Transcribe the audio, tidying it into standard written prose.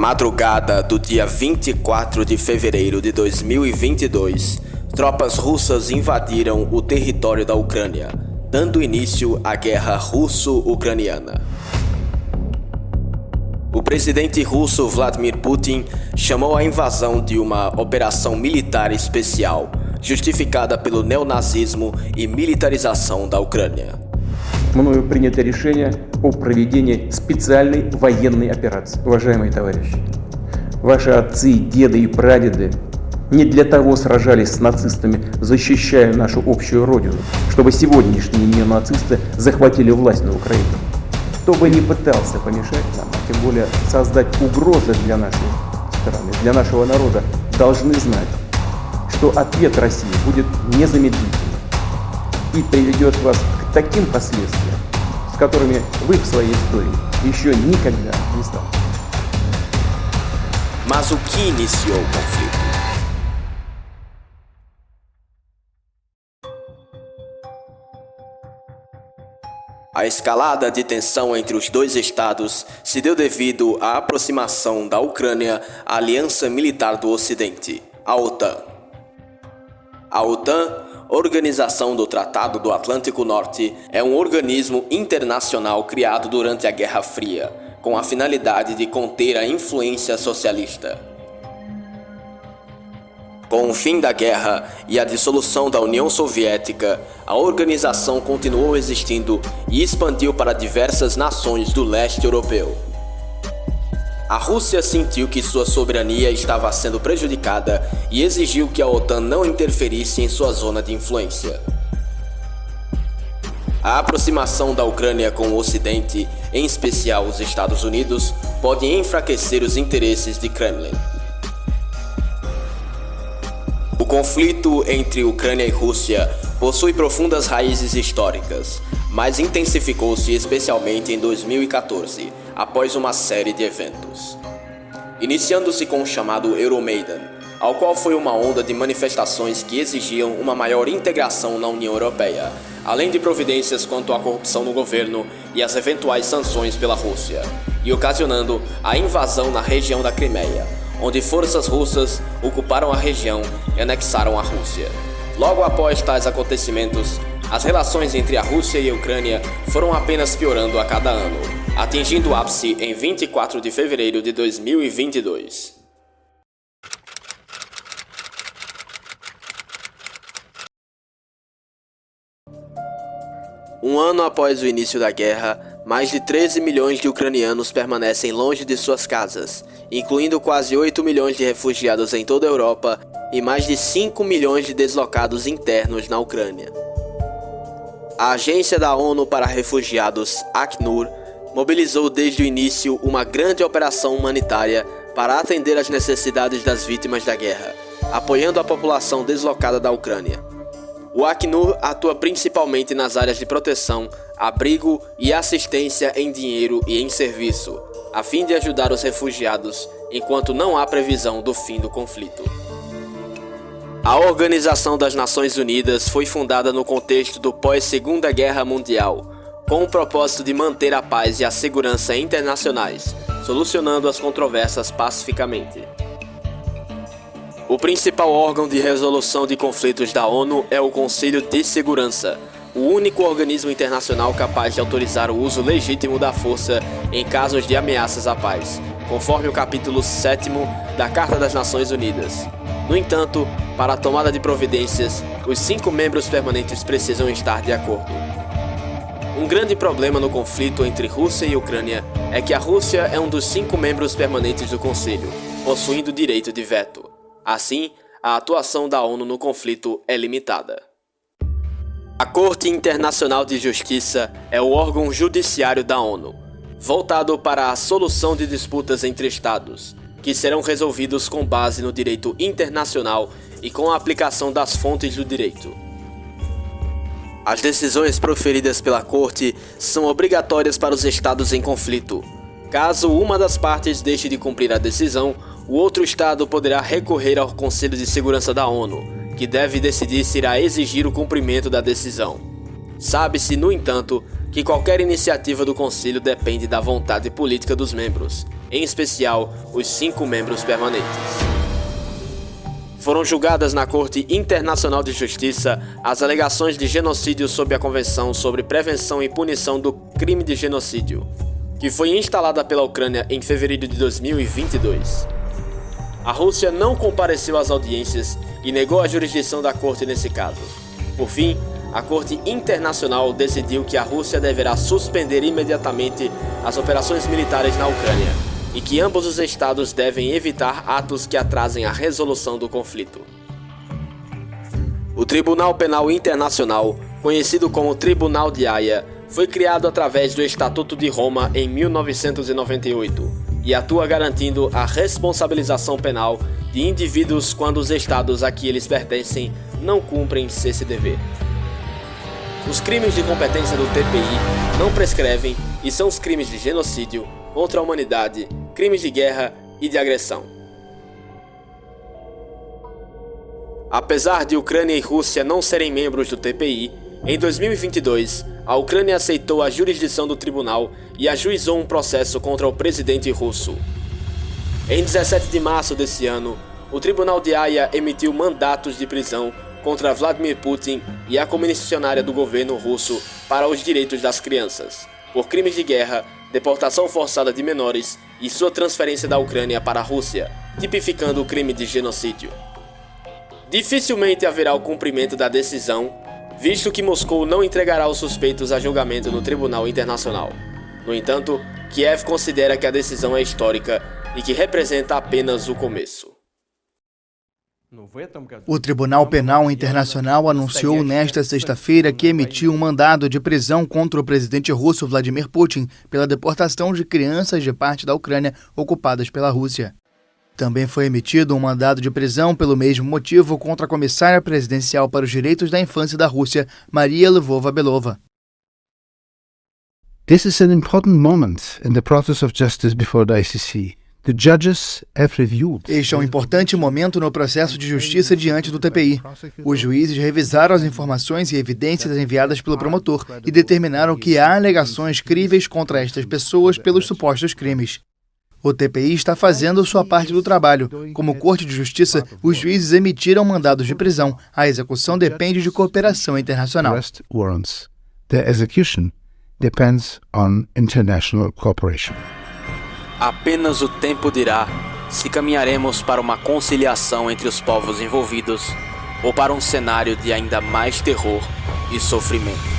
madrugada do dia 24 de fevereiro de 2022, tropas russas invadiram o território da Ucrânia, dando início à guerra russo-ucraniana. O presidente russo Vladimir Putin chamou a invasão de uma operação militar especial, justificada pelo neonazismo e militarização da Ucrânia. Мною принято решение о проведении специальной военной операции. Уважаемые товарищи, ваши отцы, деды и прадеды не для того сражались с нацистами, защищая нашу общую родину, чтобы сегодняшние неонацисты захватили власть на Украине. Кто бы ни пытался помешать нам, а тем более создать угрозы для нашей страны, для нашего народа, должны знать, что ответ России будет незамедлительным и приведет вас к таким последствиям, с которыми вы в своей истории еще никогда не сталкивались. Mas o que iniciou o conflito? A escalada de tensão entre os dois estados se deu devido à aproximação da Ucrânia à Aliança Militar do Ocidente, a OTAN. A OTAN, Organização do Tratado do Atlântico Norte, é um organismo internacional criado durante a Guerra Fria, com a finalidade de conter a influência socialista. Com o fim da guerra e a dissolução da União Soviética, a organização continuou existindo e expandiu para diversas nações do leste europeu. A Rússia sentiu que sua soberania estava sendo prejudicada e exigiu que a OTAN não interferisse em sua zona de influência. A aproximação da Ucrânia com o Ocidente, em especial os Estados Unidos, pode enfraquecer os interesses de Kremlin. O conflito entre Ucrânia e Rússia possui profundas raízes históricas, mas intensificou-se especialmente em 2014, após uma série de eventos. Iniciando-se com o chamado Euromaidan, ao qual foi uma onda de manifestações que exigiam uma maior integração na União Europeia, além de providências quanto à corrupção no governo e as eventuais sanções pela Rússia, e ocasionando a invasão na região da Crimeia, onde forças russas ocuparam a região e anexaram a Rússia. Logo após tais acontecimentos, as relações entre a Rússia e a Ucrânia foram apenas piorando a cada ano, atingindo o ápice em 24 de fevereiro de 2022. Um ano após o início da guerra, mais de 13 milhões de ucranianos permanecem longe de suas casas, incluindo quase 8 milhões de refugiados em toda a Europa e mais de 5 milhões de deslocados internos na Ucrânia. A Agência da ONU para Refugiados, ACNUR, mobilizou desde o início uma grande operação humanitária para atender às necessidades das vítimas da guerra, apoiando a população deslocada da Ucrânia. O ACNUR atua principalmente nas áreas de proteção, abrigo e assistência em dinheiro e em serviço, a fim de ajudar os refugiados enquanto não há previsão do fim do conflito. A Organização das Nações Unidas foi fundada no contexto do pós-Segunda Guerra Mundial, com o propósito de manter a paz e a segurança internacionais, solucionando as controvérsias pacificamente. O principal órgão de resolução de conflitos da ONU é o Conselho de Segurança, o único organismo internacional capaz de autorizar o uso legítimo da força em casos de ameaças à paz, conforme o capítulo 7º da Carta das Nações Unidas. No entanto, para a tomada de providências, os 5 membros permanentes precisam estar de acordo. Um grande problema no conflito entre Rússia e Ucrânia é que a Rússia é um dos 5 membros permanentes do Conselho, possuindo direito de veto. Assim, a atuação da ONU no conflito é limitada. A Corte Internacional de Justiça é o órgão judiciário da ONU, voltado para a solução de disputas entre Estados, que serão resolvidos com base no direito internacional e com a aplicação das fontes do direito. As decisões proferidas pela Corte são obrigatórias para os Estados em conflito. Caso uma das partes deixe de cumprir a decisão, o outro Estado poderá recorrer ao Conselho de Segurança da ONU, que deve decidir se irá exigir o cumprimento da decisão. Sabe-se, no entanto, que qualquer iniciativa do Conselho depende da vontade política dos membros, em especial os 5 membros permanentes. Foram julgadas na Corte Internacional de Justiça as alegações de genocídio sob a Convenção sobre Prevenção e Punição do Crime de Genocídio, que foi instalada pela Ucrânia em fevereiro de 2022. A Rússia não compareceu às audiências e negou a jurisdição da Corte nesse caso. Por fim, a Corte Internacional decidiu que a Rússia deverá suspender imediatamente as operações militares na Ucrânia e que ambos os estados devem evitar atos que atrasem a resolução do conflito. O Tribunal Penal Internacional, conhecido como Tribunal de Haia, foi criado através do Estatuto de Roma em 1998 e atua garantindo a responsabilização penal de indivíduos quando os estados a que eles pertencem não cumprem esse dever. Os crimes de competência do TPI não prescrevem e são os crimes de genocídio, contra a humanidade, crimes de guerra e de agressão. Apesar de Ucrânia e Rússia não serem membros do TPI, em 2022, a Ucrânia aceitou a jurisdição do tribunal e ajuizou um processo contra o presidente russo. Em 17 de março desse ano, o Tribunal de Haia emitiu mandatos de prisão contra Vladimir Putin e a comissionária do governo russo para os direitos das crianças, por crimes de guerra, deportação forçada de menores e sua transferência da Ucrânia para a Rússia, tipificando o crime de genocídio. Dificilmente haverá o cumprimento da decisão, visto que Moscou não entregará os suspeitos a julgamento no Tribunal Internacional. No entanto, Kiev considera que a decisão é histórica e que representa apenas o começo. O Tribunal Penal Internacional anunciou nesta sexta-feira que emitiu um mandado de prisão contra o presidente russo Vladimir Putin pela deportação de crianças de parte da Ucrânia ocupadas pela Rússia. Também foi emitido um mandado de prisão pelo mesmo motivo contra a comissária presidencial para os direitos da infância da Rússia, Maria Lvova-Belova. This is an important moment in the process of justice before the ICC. The judges have reviewed. Este é um importante momento no processo de justiça diante do TPI. Os juízes revisaram as informações e evidências enviadas pelo promotor e determinaram que há alegações críveis contra estas pessoas pelos supostos crimes. O TPI está fazendo sua parte do trabalho. Como Corte de Justiça, os juízes emitiram mandados de prisão. A execução depende de cooperação internacional. Arrest warrants. The execution depends on international cooperation. Apenas o tempo dirá se caminharemos para uma conciliação entre os povos envolvidos ou para um cenário de ainda mais terror e sofrimento.